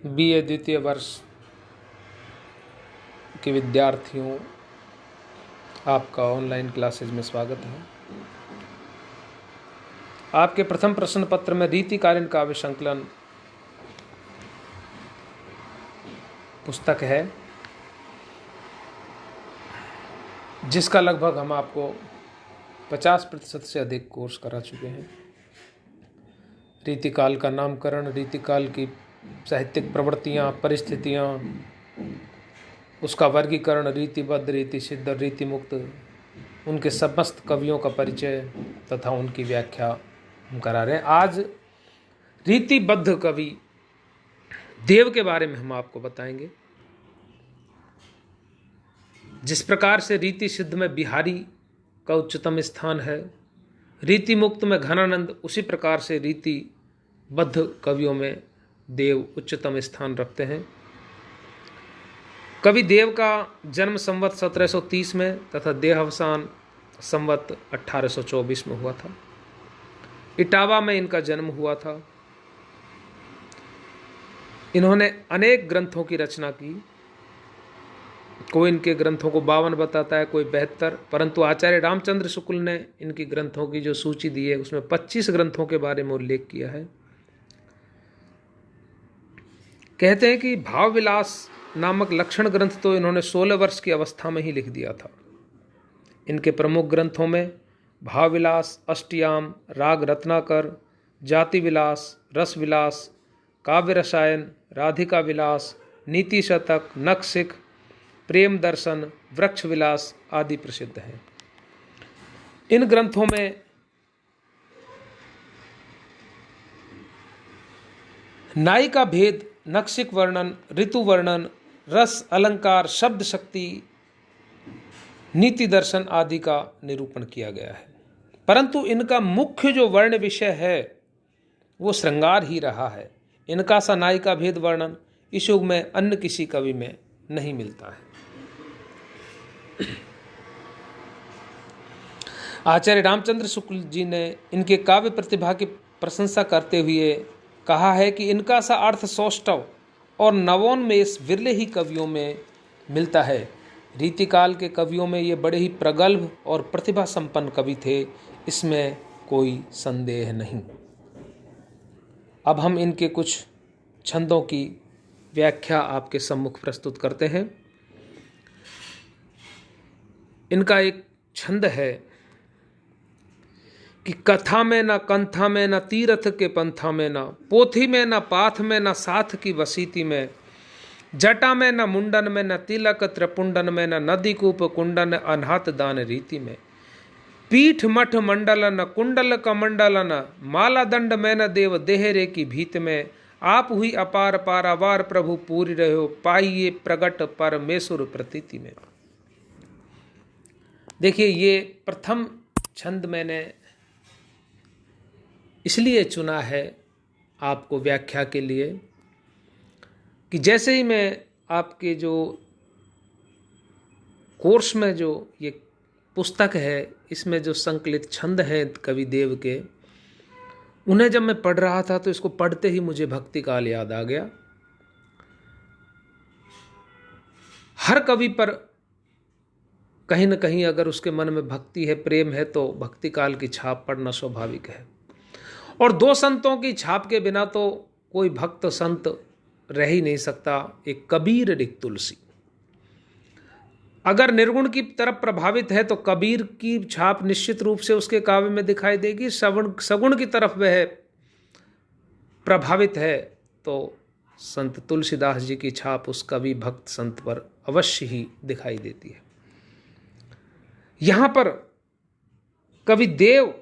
BA द्वितीय वर्ष के विद्यार्थियों, आपका ऑनलाइन क्लासेज में स्वागत है। आपके प्रथम प्रश्न पत्र में रीतिकालीन काव्य संकलन पुस्तक है, जिसका लगभग हम आपको 50% से अधिक कोर्स करा चुके हैं। रीतिकाल का नामकरण, रीतिकाल की साहित्यिक प्रवृत्तियाँ, परिस्थितियाँ, उसका वर्गीकरण, रीतिबद्ध, रीति सिद्ध, रीति मुक्त, उनके समस्त कवियों का परिचय तथा उनकी व्याख्या हम करा रहे हैं। आज रीतिबद्ध कवि देव के बारे में हम आपको बताएंगे। जिस प्रकार से रीति सिद्ध में बिहारी का उच्चतम स्थान है, रीति मुक्त में घनानंद, उसी प्रकार से रीतिबद्ध कवियों में देव उच्चतम स्थान रखते हैं। कवि देव का जन्म संवत 1730 में तथा देहावसान संवत 1824 में हुआ था। इटावा में इनका जन्म हुआ था। इन्होंने अनेक ग्रंथों की रचना की। कोई इनके ग्रंथों को 52 बताता है, कोई 72, परंतु आचार्य रामचंद्र शुक्ल ने इनकी ग्रंथों की जो सूची दी है उसमें 25 ग्रंथों के बारे में उल्लेख किया है। कहते हैं कि भाव विलास नामक लक्षण ग्रंथ तो इन्होंने 16 वर्ष की अवस्था में ही लिख दिया था। इनके प्रमुख ग्रंथों में भाव विलास, अष्टयाम, राग रत्नाकर, जाति विलास, रस विलास, काव्य रसायन, राधिका विलास, नीति शतक, नखशिख, प्रेम दर्शन, वृक्ष विलास आदि प्रसिद्ध हैं। इन ग्रंथों में नायिका भेद, नखशिख वर्णन, ऋतु वर्णन, रस, अलंकार, शब्द शक्ति, नीति दर्शन आदि का निरूपण किया गया है। परंतु इनका मुख्य जो वर्ण विषय है वो श्रृंगार ही रहा है। इनका सा नायिका भेद वर्णन इस युग में अन्य किसी कवि में नहीं मिलता है। आचार्य रामचंद्र शुक्ल जी ने इनके काव्य प्रतिभा की प्रशंसा करते हुए कहा है कि इनका सा अर्थ सौष्ठव और नवोन्मेष विरले ही कवियों में मिलता है। रीतिकाल के कवियों में ये बड़े ही प्रगल्भ और प्रतिभा संपन्न कवि थे, इसमें कोई संदेह नहीं। अब हम इनके कुछ छंदों की व्याख्या आपके सम्मुख प्रस्तुत करते हैं। इनका एक छंद है कि कथा में न कंथा में न तीर्थ के पंथा में न पोथी में न पाथ में न साथ की वसीती में, जटा में न मुंडन में न तिलक त्रिपुंडन में न नदी कूप कुंडन अनहत दान रीति में, पीठ मठ मंडल न कुंडल कमंडल न माला दंड में न देव देहरे की भीत में, आप हुई अपार पारावार प्रभु पूरी रहो पाइये प्रगट परमेश्वर प्रतीति में। देखिए, ये प्रथम छंद मैंने इसलिए चुना है आपको व्याख्या के लिए कि जैसे ही मैं आपके जो कोर्स में जो ये पुस्तक है इसमें जो संकलित छंद हैं कवि देव के, उन्हें जब मैं पढ़ रहा था तो इसको पढ़ते ही मुझे भक्ति काल याद आ गया। हर कवि पर कहीं न कहीं अगर उसके मन में भक्ति है, प्रेम है, तो भक्ति काल की छाप पड़ना स्वाभाविक है। और दो संतों की छाप के बिना तो कोई भक्त संत रह ही नहीं सकता। एक कबीर, एक तुलसी। अगर निर्गुण की तरफ प्रभावित है तो कबीर की छाप निश्चित रूप से उसके काव्य में दिखाई देगी। सगुण की तरफ वह प्रभावित है तो संत तुलसीदास जी की छाप उस कवि भक्त संत पर अवश्य ही दिखाई देती है। यहां पर कवि देव,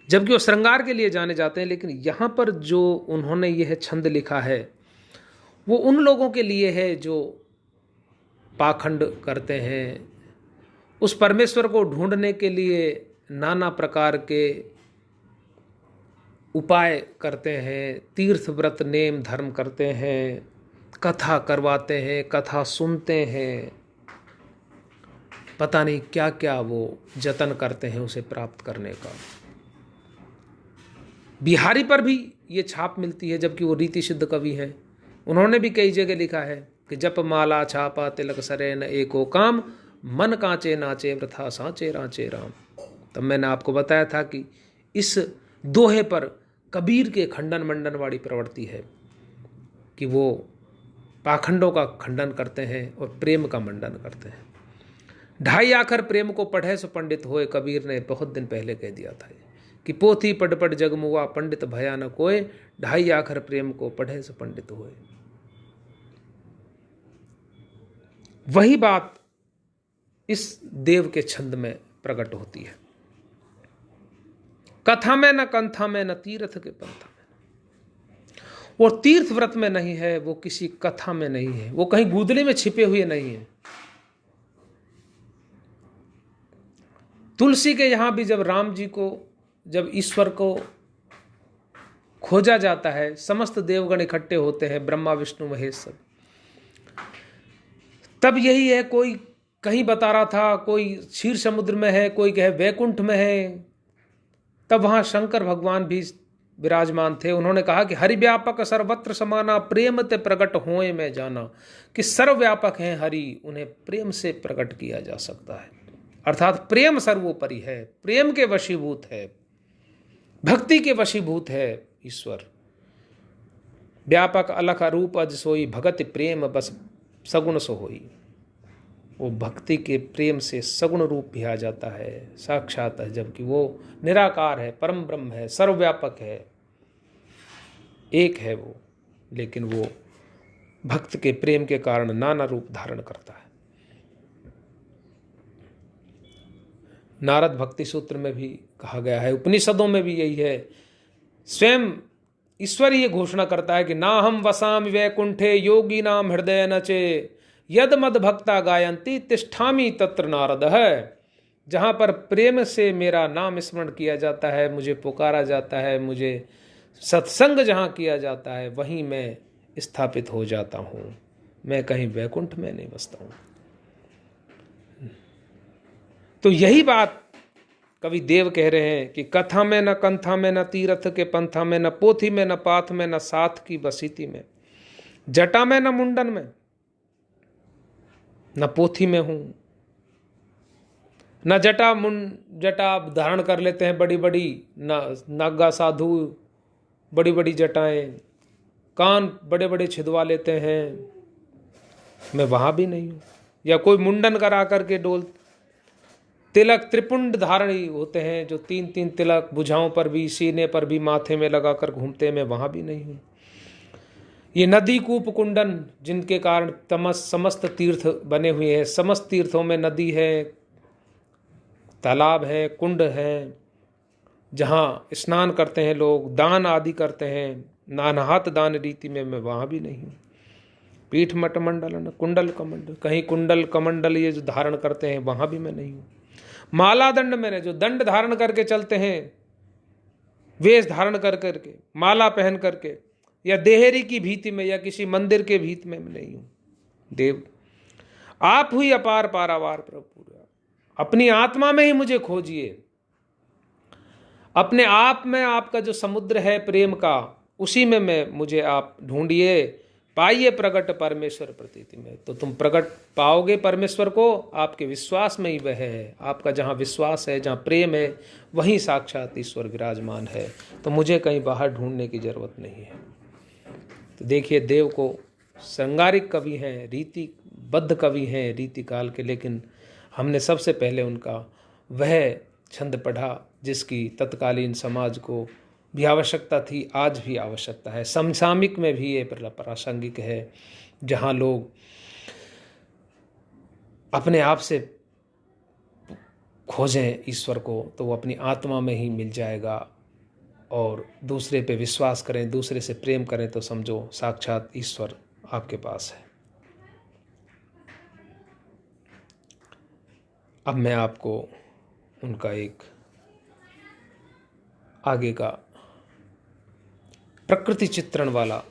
जबकि वो श्रृंगार के लिए जाने जाते हैं, लेकिन यहाँ पर जो उन्होंने यह छंद लिखा है वो उन लोगों के लिए है जो पाखंड करते हैं, उस परमेश्वर को ढूंढने के लिए नाना प्रकार के उपाय करते हैं, तीर्थ व्रत नेम धर्म करते हैं, कथा करवाते हैं, कथा सुनते हैं, पता नहीं क्या क्या वो जतन करते हैं उसे प्राप्त करने का। बिहारी पर भी ये छाप मिलती है, जबकि वो रीति सिद्ध कवि हैं। उन्होंने भी कई जगह लिखा है कि जप माला छापा तिलक सरे न एको काम, मन कांचे नाचे वृथा सांचे रांचे राम। तब मैंने आपको बताया था कि इस दोहे पर कबीर के खंडन मंडन वाली प्रवृत्ति है कि वो पाखंडों का खंडन करते हैं और प्रेम का मंडन करते हैं। ढाई आखर प्रेम को पढ़े सो पंडित होए, कबीर ने बहुत दिन पहले कह दिया था कि पोथी पढ़ पढ़ जगमुआ पंडित भया न कोय, ढाई आखर प्रेम को पढ़े सो पंडित होए। वही बात इस देव के छंद में प्रकट होती है। कथा में न कंथा में न तीर्थ के पंथा में। वो तीर्थ व्रत में नहीं है, वो किसी कथा में नहीं है, वो कहीं गूदले में छिपे हुए नहीं है। तुलसी के यहां भी जब राम जी को, जब ईश्वर को खोजा जाता है, समस्त देवगण इकट्ठे होते हैं, ब्रह्मा विष्णु महेश सब, तब यही है, कोई कहीं बता रहा था, कोई क्षीर समुद्र में है, कोई कहे वैकुंठ में है। तब वहां शंकर भगवान भी विराजमान थे। उन्होंने कहा कि हरि व्यापक सर्वत्र समाना, प्रेम ते प्रकट होए में जाना, कि सर्वव्यापक हैं हरि, उन्हें प्रेम से प्रकट किया जा सकता है। अर्थात प्रेम सर्वोपरि है, प्रेम के वशीभूत है, भक्ति के वशीभूत है ईश्वर। व्यापक अलख अरूप अज सोई, भगति प्रेम बस सगुण सो होई। वो भक्ति के प्रेम से सगुण रूप भी आ जाता है, साक्षात है, जबकि वो निराकार है, परम ब्रह्म है, सर्वव्यापक है, एक है वो, लेकिन वो भक्त के प्रेम के कारण नाना रूप धारण करता है। नारद भक्ति सूत्र में भी कहा गया है, उपनिषदों में भी यही है। स्वयं ईश्वर ये घोषणा करता है कि ना हम वसामि वैकुंठे योगी नाम हृदय नचे, यद मद भक्ता गायंती तिष्ठामि तत्र नारद है। जहाँ पर प्रेम से मेरा नाम स्मरण किया जाता है, मुझे पुकारा जाता है, मुझे सत्संग जहाँ किया जाता है, वहीं मैं स्थापित हो जाता हूँ। मैं कहीं वैकुंठ में नहीं बसता हूँ। तो यही बात कवि देव कह रहे हैं कि कथा में न कंथा में न तीर्थ के पंथा में, न पोथी में न पाथ में, न साथ की बसीती में, जटा में न मुंडन में, न पोथी में हूं, न जटा धारण कर लेते हैं बड़ी बड़ी, नागा साधु बड़ी बड़ी जटाएं, कान बड़े बड़े छिदवा लेते हैं, मैं वहां भी नहीं हूं। या कोई मुंडन करा करके डोल, तिलक त्रिपुंड धारण होते हैं, जो 3-3 तिलक भुजाओं पर भी, सीने पर भी, माथे में लगाकर घूमते हैं, मैं वहां भी नहीं हूं। ये नदी कूप कुंडन, जिनके कारण समस्त तीर्थ बने हुए हैं, समस्त तीर्थों में नदी है, तालाब है, कुंड है, जहाँ स्नान करते हैं लोग, दान आदि करते हैं, नानहात दान रीति में मैं वहाँ भी नहीं हूँ। पीठ मट मंडल कुंडल कमंडल, कहीं कुंडल कमंडल ये जो धारण करते हैं वहाँ भी मैं नहीं हूँ। माला दंड मैंने जो दंड धारण करके चलते हैं, वेश धारण कर करके, माला पहन करके, या देहरी की भीति में या किसी मंदिर के भीत में मैं नहीं हूँ। देव आप हुई अपार पारावार प्रभु, अपनी आत्मा में ही मुझे खोजिए। अपने आप में आपका जो समुद्र है प्रेम का, उसी में मुझे आप ढूंढिए, पाइए प्रकट परमेश्वर प्रतीति में। तो तुम प्रकट पाओगे परमेश्वर को, आपके विश्वास में ही वह है। आपका जहाँ विश्वास है, जहाँ प्रेम है, वहीं साक्षात ईश्वर विराजमान है। तो मुझे कहीं बाहर ढूंढने की जरूरत नहीं है। तो देखिए, देव को श्रृंगारिक कवि हैं, रीतिबद्ध कवि हैं रीति काल के, लेकिन हमने सबसे पहले उनका वह छंद पढ़ा जिसकी तत्कालीन समाज को भी आवश्यकता थी, आज भी आवश्यकता है, समसामयिक में भी ये प्रासंगिक है। जहाँ लोग अपने आप से खोजें ईश्वर को, तो वो अपनी आत्मा में ही मिल जाएगा। और दूसरे पे विश्वास करें, दूसरे से प्रेम करें, तो समझो साक्षात ईश्वर आपके पास है। अब मैं आपको उनका एक आगे का प्रकृति चित्रण वाला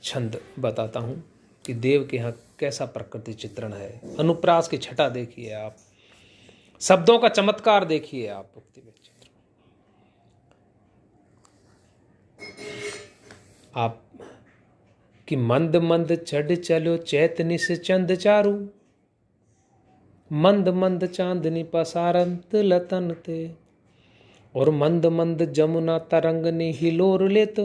छंद बताता हूँ कि देव के यहाँ कैसा प्रकृति चित्रण है। अनुप्रास की छटा देखिए आप, शब्दों का चमत्कार देखिए आप। आप कि मंद मंद चढ़ चलो चैतन्य से चंद चारू, मंद मंद चांदनी पसारंत लतन ते, और मंद मंद जमुना तरंग ने हिलोर लेत,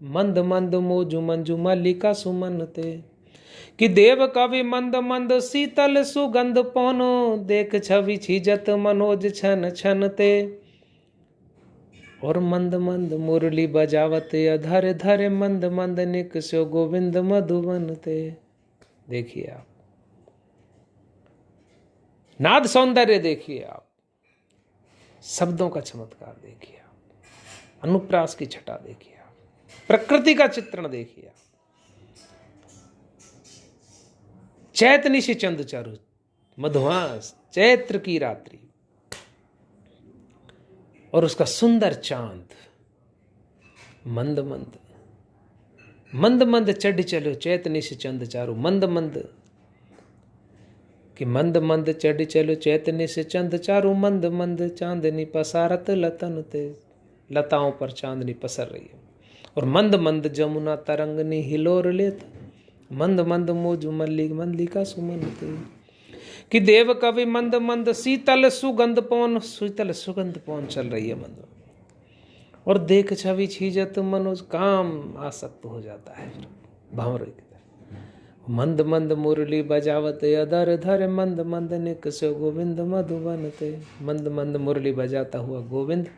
मंद मंद मोजु मंजू मल्लिका सुमन ते। कि देव कवि मंद मंद शीतल सुगंध पौनो, देख छवि छिजत मनोज छन छन ते, और मंद मंद मुरली बजावत अधर धर, मंद मंद निकस्यो गोविंद मधुबन ते। देखिए आप नाद सौंदर्य, देखिए आप शब्दों का चमत्कार, देखिए आप अनुप्रास की छटा, देखिए आप प्रकृति का चित्रण, देखिए आप चैतन्य से चंद चारु, मधुमास चैत्र की रात्रि और उसका सुंदर चांद, मंद मंद मंद मंद चढ़ चलो चैतन्य से चंद चारु, मंद मंद कि मंद मंद चढ़ चलो चैतन्य से चंद चारु, मंद मंद चांदनी पसारत लतन ते, लताओं पर चांदनी पसर रही है, और मंद मंद जमुना तरंग ने हिलोर लेत, मंद मंद मोजु मल्लिका सुमन ते। कि देव कवि मंद मंद शीतल सुगंध पौन, शीतल सुगंध पौन चल रही है मंद, और देख छवि छीजत मनोज, काम आसक्त हो जाता है भांवरे की तरह। मंद मंद मुरली बजावत अदर धर, मंद मंद निकस्यो गोविंद मधुबन ते, मंद मंद मुरली बजाता हुआ गोविंद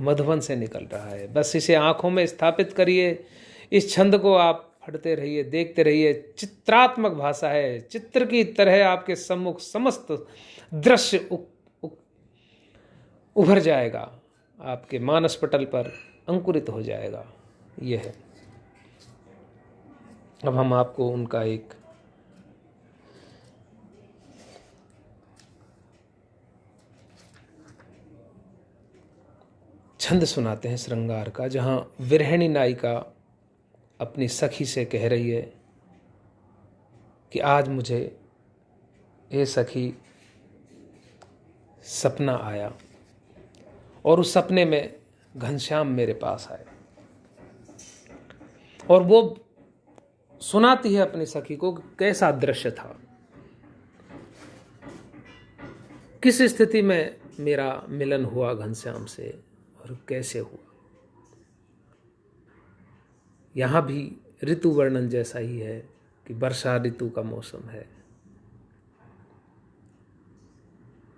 मधुबन से निकल रहा है। बस इसे आंखों में स्थापित करिए, इस छंद को आप पढ़ते रहिए, देखते रहिए। चित्रात्मक भाषा है, चित्र की तरह आपके सम्मुख समस्त दृश्य उभर जाएगा, आपके मानस पटल पर अंकुरित हो जाएगा। यह है। अब हम आपको उनका एक छंद सुनाते हैं श्रृंगार का, जहां विरहिणी नायिका अपनी सखी से कह रही है कि आज मुझे ये सखी सपना आया, और उस सपने में घनश्याम मेरे पास आए, और वो सुनाती है अपनी सखी को कैसा दृश्य था, किस स्थिति में मेरा मिलन हुआ घनश्याम से और कैसे हुआ। यहाँ भी ऋतु वर्णन जैसा ही है कि वर्षा ऋतु का मौसम है,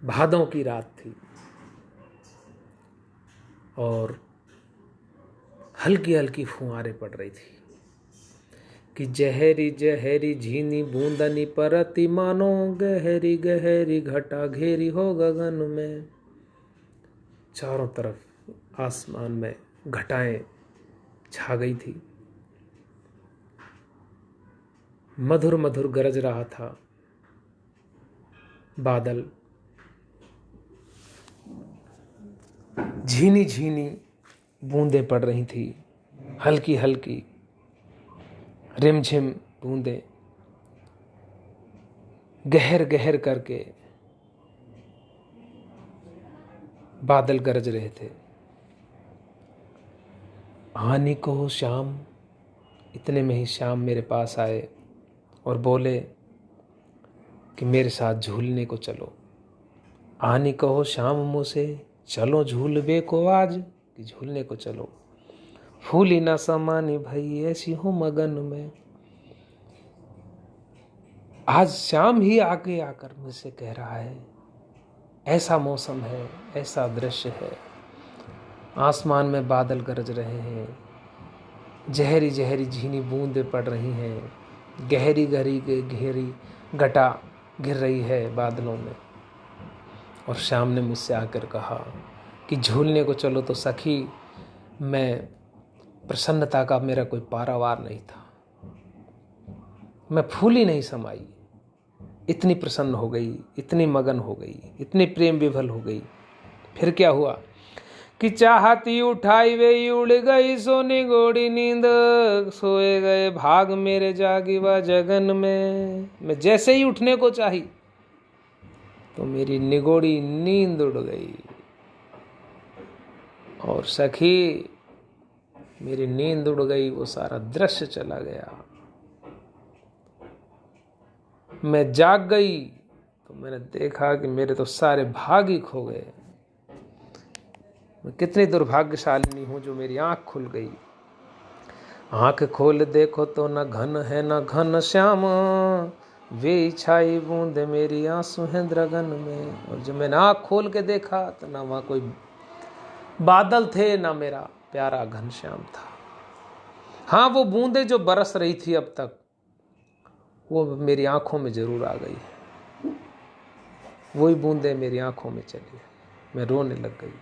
भादों की रात थी, और हल्की हल्की फुहारें पड़ रही थी कि जहरी जहरी झीनी बूंदनी परती, मानो गहरी गहरी घटा घेरी हो गगन में। चारों तरफ आसमान में घटाएं छा गई थी, मधुर मधुर गरज रहा था बादल, झीनी झीनी बूंदें पड़ रही थी, हल्की हल्की रिमझिम बूंदें गहर गहर करके बादल गरज रहे थे। हानि को हो श्याम, इतने में ही श्याम मेरे पास आए और बोले कि मेरे साथ झूलने को चलो। हानि कहो श्याम मुझसे, चलो झूलवे को आज, कि झूलने को चलो। फूली ना समानी भई ऐसी हो मगन में। आज श्याम ही आगे आकर मुझसे कह रहा है, ऐसा मौसम है, ऐसा दृश्य है, आसमान में बादल गरज रहे हैं, जहरी जहरी झीनी बूंदें पड़ रही हैं, गहरी गहरी घटा गिर रही है बादलों में, और श्याम ने मुझसे आकर कहा कि झूलने को चलो। तो सखी, मैं प्रसन्नता का मेरा कोई पारावार नहीं था, मैं फूली नहीं समाई, इतनी प्रसन्न हो गई, इतनी मगन हो गई, इतनी प्रेम विभल हो गई। फिर क्या हुआ कि चाहती उठाई वे उड़ गई सोनी गोड़ी नींद, सोए गए भाग मेरे जागी व जगन में। मैं जैसे ही उठने को चाही तो मेरी निगोड़ी नींद उड़ गई। और सखी, मेरी नींद उड़ गई, वो सारा दृश्य चला गया। मैं जाग गई तो मैंने देखा कि मेरे तो सारे भाग ही खो गए। मैं कितनी दुर्भाग्यशालिनी हूं जो मेरी आंख खुल गई। आंख खोल देखो तो न घन है न घन श्याम, वे छाई बूंद मेरी आंसू है द्रगन में। और जब मैंने आंख खोल के देखा तो ना वहां कोई बादल थे, ना मेरा प्यारा घनश्याम था। हाँ, वो बूंदें जो बरस रही थी अब तक, वो मेरी आंखों में जरूर आ गई है। वही बूंदें मेरी आंखों में चली, मैं रोने लग गई।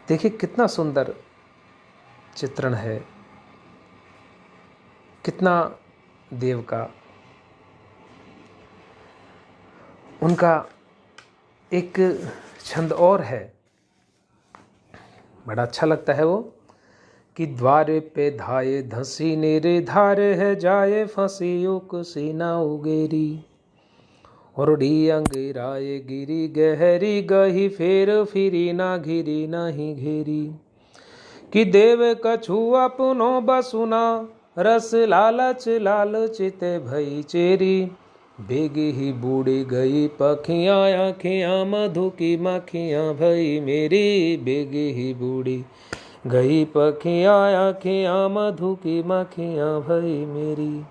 देखिए कितना सुंदर चित्रण है, कितना देव का, उनका एक छंद और है, बड़ा अच्छा लगता है वो, कि द्वारे पे धाये धसी नेरे धारे है जाए फंसी उकसी ना उगेरी, ओरडी अंगेराए गिरी गहरी गही फेर फिरी ना घिरी नहीं घेरी, कि देव कछु अपनो बसुना रस लालच लालचित भई चेरी, बेगी ही बूढ़ी गई पखियाँ आँखियाँ मधु की मक्खियाँ भई मेरी, बेगी ही बूढ़ी गई पखियाँ आँखियाँ मधु की मक्खियाँ भई मेरी।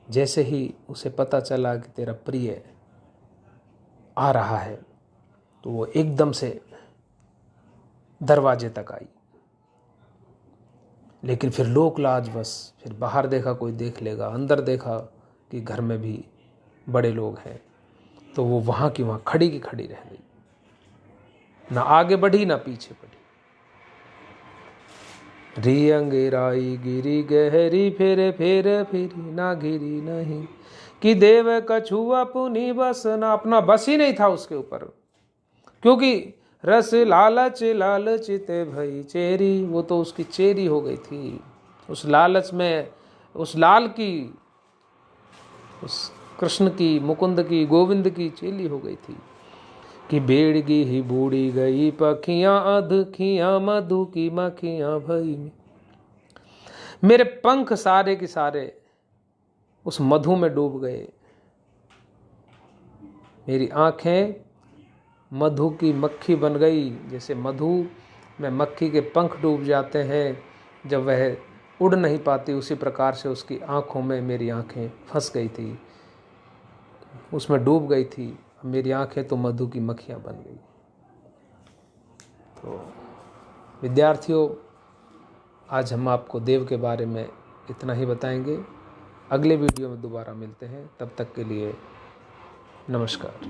जैसे ही उसे पता चला कि तेरा प्रिय आ रहा है तो वो एकदम से दरवाजे तक आई, लेकिन फिर लोक लाज बस, फिर बाहर देखा कोई देख लेगा, अंदर देखा कि घर में भी बड़े लोग हैं, तो वो वहाँ की वहाँ खड़ी की खड़ी रह गई, ना आगे बढ़ी ना पीछे बढ़ी। री अंगेराई गिरी गहरी फेरे फेरे फिरी ना गिरी नहीं, कि देव कछु अपनी बस ना, अपना बस ही नहीं था उसके ऊपर, क्योंकि रस लालच लालचित भई चेरी, वो तो उसकी चेरी हो गई थी उस लालच में, उस लाल की, उस कृष्ण की, मुकुंद की, गोविंद की चेली हो गई थी। कि बेड़गी ही बूढ़ी गई पखियां अधखियां मधु की मक्खियां भई, मेरे पंख सारे के सारे उस मधु में डूब गए, मेरी आंखें मधु की मक्खी बन गई। जैसे मधु में मक्खी के पंख डूब जाते हैं जब वह उड़ नहीं पाती, उसी प्रकार से उसकी आंखों में मेरी आंखें फंस गई थी, उसमें डूब गई थी। मेरी आंखें तो मधु की मक्खियां बन गई। तो विद्यार्थियों, आज हम आपको देव के बारे में इतना ही बताएंगे। अगले वीडियो में दोबारा मिलते हैं, तब तक के लिए नमस्कार।